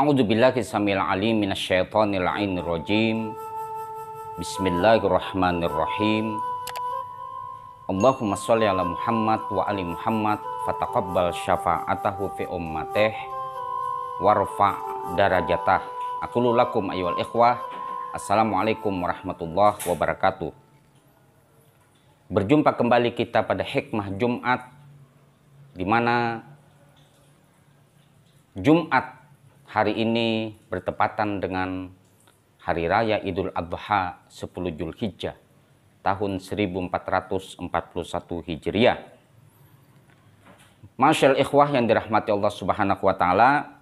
A'udzubillahi samil alim minasyaitonir rajim. Bismillahirrahmanirrahim. Allahumma sholli ala Muhammad wa ali Muhammad fataqabbal syafa'atahu fi ummatih warfa' darajatah. Aqulu lakum ayyuhal ikhwah, assalamualaikum warahmatullahi wabarakatuh. Berjumpa kembali kita pada hikmah Jumat, di mana Jumat hari ini bertepatan dengan Hari Raya Idul Adha 10 Zulhijjah tahun 1441 Hijriah. Masyaallah ikhwah yang dirahmati Allah Subhanahu wa taala,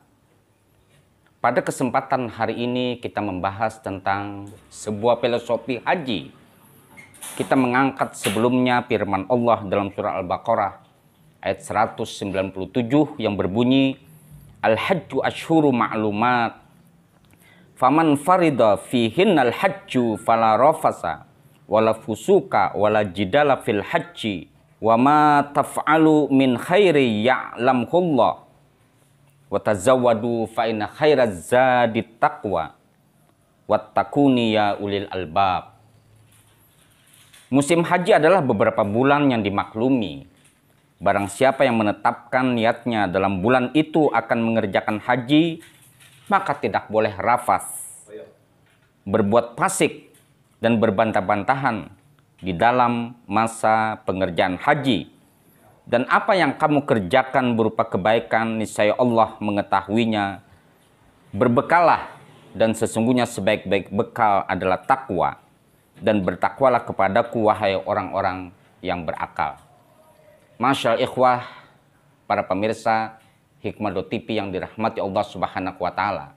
pada kesempatan hari ini kita membahas tentang sebuah filosofi haji. Kita mengangkat sebelumnya firman Allah dalam surah Al-Baqarah ayat 197 yang berbunyi, Al-hajju ashhuru ma'lumat, faman farida fihinnal hajju fala rafasa wala fusuka wala jidala fil hajji wa ma taf'alu min khairi ya'lamhullah wa tazawwadu fa inna khairaz zadi taqwa wattaquni ya ulil albab. Musim haji adalah beberapa bulan yang dimaklumi. Barang siapa yang menetapkan niatnya dalam bulan itu akan mengerjakan haji, maka tidak boleh rafas, berbuat fasik, dan berbantah-bantahan di dalam masa pengerjaan haji. Dan apa yang kamu kerjakan berupa kebaikan, niscaya Allah mengetahuinya. Berbekalah, dan sesungguhnya sebaik-baik bekal adalah takwa. Dan bertakwalah kepadaku, wahai orang-orang yang berakal. Masyaallah ikhwah, para pemirsa Hikmah.TV yang dirahmati Allah Subhanahu wa taala.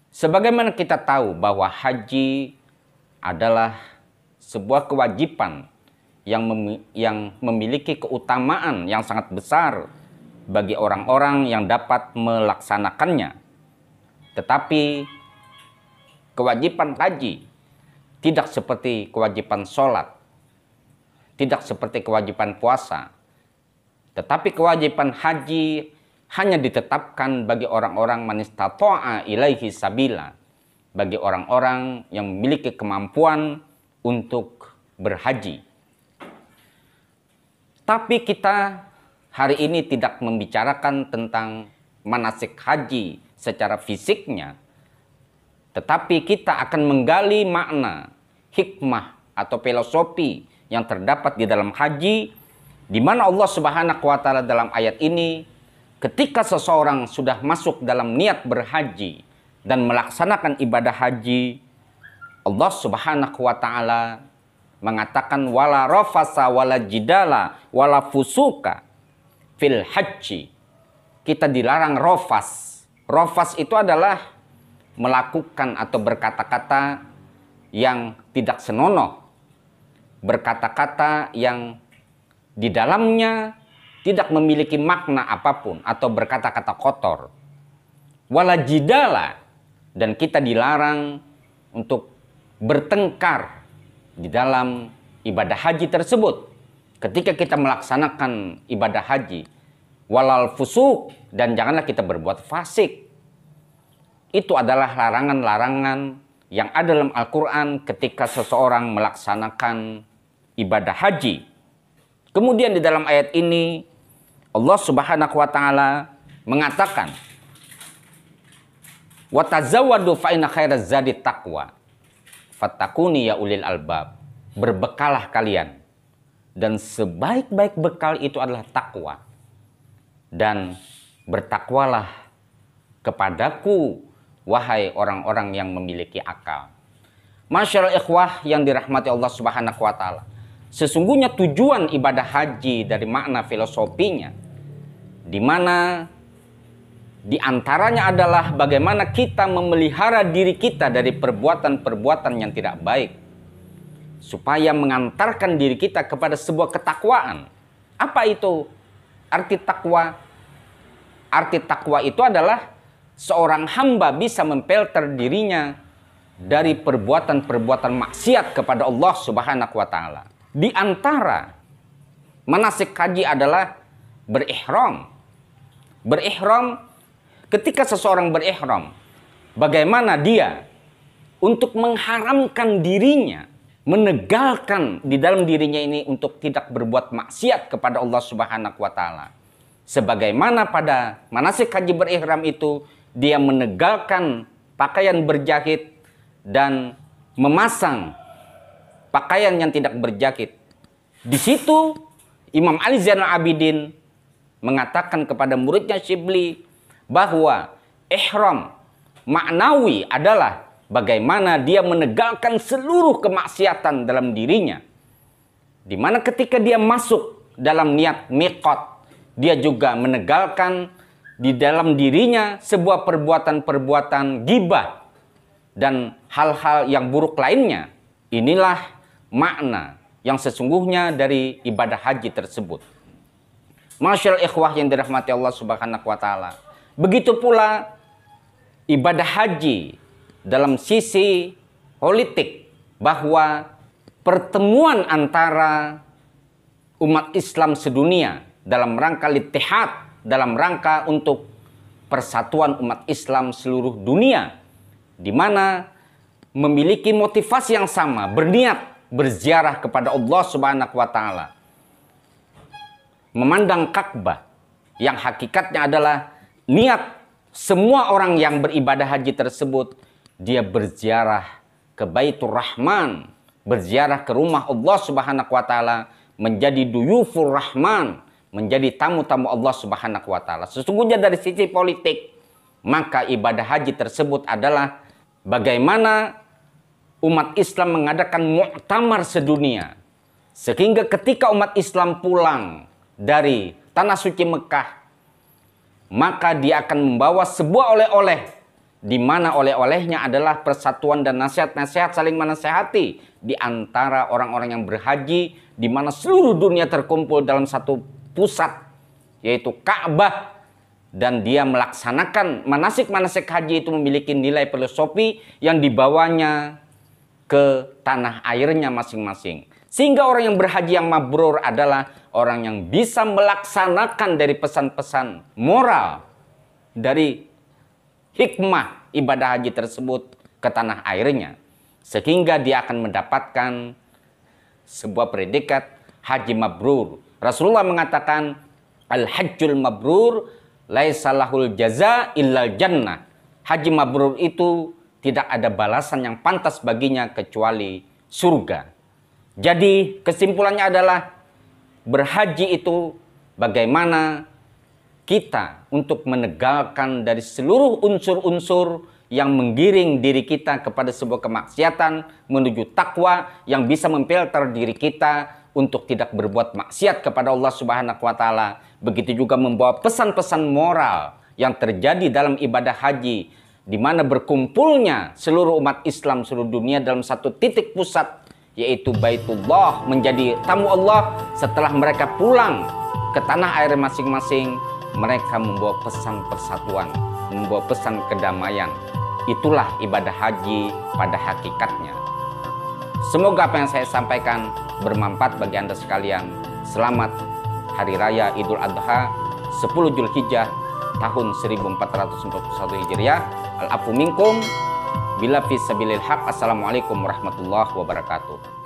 Sebagaimana kita tahu bahwa haji adalah sebuah kewajiban yang memiliki keutamaan yang sangat besar bagi orang-orang yang dapat melaksanakannya. Tetapi kewajiban haji tidak seperti kewajiban sholat, tidak seperti kewajiban puasa. Tetapi kewajiban haji hanya ditetapkan bagi orang-orang man istata'a ilaihi sabila, bagi orang-orang yang memiliki kemampuan untuk berhaji. Tapi kita hari ini tidak membicarakan tentang manasik haji secara fisiknya, tetapi kita akan menggali makna, hikmah atau filosofi yang terdapat di dalam haji, di mana Allah Subhanahu wa taala dalam ayat ini, ketika seseorang sudah masuk dalam niat berhaji dan melaksanakan ibadah haji, Allah Subhanahu wa taala mengatakan wala rafasa wala jidala wala fusuka fil haji. Kita dilarang rafas. Rafas itu adalah melakukan atau berkata-kata yang tidak senonoh, berkata-kata yang di dalamnya tidak memiliki makna apapun atau berkata-kata kotor. Wala jidala, dan kita dilarang untuk bertengkar di dalam ibadah haji tersebut. Ketika kita melaksanakan ibadah haji, walal fusuk, dan janganlah kita berbuat fasik. Itu adalah larangan-larangan yang ada dalam Al-Quran ketika seseorang melaksanakan ibadah haji. Kemudian di dalam ayat ini Allah Subhanahu wa taala mengatakan wa tazawwadu fa inna khairaz zadi taqwa fattaquni ya ulil albab. Berbekalah kalian, dan sebaik-baik bekal itu adalah takwa, dan bertakwalah kepadaku, wahai orang-orang yang memiliki akal. Masyaallah ikhwah yang dirahmati Allah Subhanahu wa taala, sesungguhnya tujuan ibadah haji dari makna filosofinya, di mana di antaranya adalah bagaimana kita memelihara diri kita dari perbuatan-perbuatan yang tidak baik, supaya mengantarkan diri kita kepada sebuah ketakwaan. Apa itu arti takwa? Arti takwa itu adalah seorang hamba bisa memfilter dirinya dari perbuatan-perbuatan maksiat kepada Allah Subhanahu wa taala. Di antara manasik haji adalah berihram. Berihram, ketika seseorang berihram, bagaimana dia untuk mengharamkan dirinya, menegalkan di dalam dirinya ini untuk tidak berbuat maksiat kepada Allah Subhanahu wa taala. Sebagaimana pada manasik haji berihram itu dia menegalkan pakaian berjahit dan memasang pakaian yang tidak berjahit. Di situ Imam Ali Zainal Abidin mengatakan kepada muridnya Syibli bahwa ihram maknawi adalah bagaimana dia menegalkan seluruh kemaksiatan dalam dirinya. Di mana ketika dia masuk dalam niat miqat, dia juga menegalkan di dalam dirinya sebuah perbuatan-perbuatan ghibah dan hal-hal yang buruk lainnya. Inilah makna yang sesungguhnya dari ibadah haji tersebut. Masyaallah ikhwah yang dirahmati Allah Subhanahu wa taala. Begitu pula ibadah haji dalam sisi politik, bahwa pertemuan antara umat Islam sedunia dalam rangka ittihad, dalam rangka untuk persatuan umat Islam seluruh dunia, di mana memiliki motivasi yang sama, berniat berziarah kepada Allah Subhanahu wa taala, memandang Ka'bah yang hakikatnya adalah niat semua orang yang beribadah haji tersebut, dia berziarah ke Baitur Rahman, berziarah ke rumah Allah Subhanahu wa taala, menjadi duyufur Rahman, menjadi tamu-tamu Allah Subhanahu wa taala. Sesungguhnya dari sisi politik, maka ibadah haji tersebut adalah bagaimana umat Islam mengadakan muktamar sedunia. Sehingga ketika umat Islam pulang dari tanah suci Mekah, maka dia akan membawa sebuah oleh-oleh, di mana oleh-olehnya adalah persatuan dan nasihat-nasihat saling menasehati di antara orang-orang yang berhaji, di mana seluruh dunia terkumpul dalam satu pusat, yaitu Ka'bah, dan dia melaksanakan manasik-manasik haji itu memiliki nilai filosofi yang dibawanya ke tanah airnya masing-masing. Sehingga orang yang berhaji yang mabrur adalah orang yang bisa melaksanakan dari pesan-pesan moral dari hikmah ibadah haji tersebut ke tanah airnya. Sehingga dia akan mendapatkan sebuah predikat haji mabrur. Rasulullah mengatakan, al-hajjul mabrur laisa lahul jaza illal jannah. Haji mabrur itu tidak ada balasan yang pantas baginya kecuali surga. Jadi kesimpulannya adalah berhaji itu bagaimana kita untuk menegakkan dari seluruh unsur-unsur yang menggiring diri kita kepada sebuah kemaksiatan menuju takwa yang bisa memfilter diri kita untuk tidak berbuat maksiat kepada Allah Subhanahu wa taala. Begitu juga membawa pesan-pesan moral yang terjadi dalam ibadah haji, di mana berkumpulnya seluruh umat Islam seluruh dunia dalam satu titik pusat, yaitu Baitullah, menjadi tamu Allah. Setelah mereka pulang ke tanah air masing-masing, mereka membawa pesan persatuan, membawa pesan kedamaian. Itulah ibadah haji pada hakikatnya. Semoga apa yang saya sampaikan bermanfaat bagi Anda sekalian. Selamat Hari Raya Idul Adha 10 Zulhijjah tahun 1441 Hijriah. Al-afu minkum bila fi sabilil haq. Assalamualaikum warahmatullahi wabarakatuh.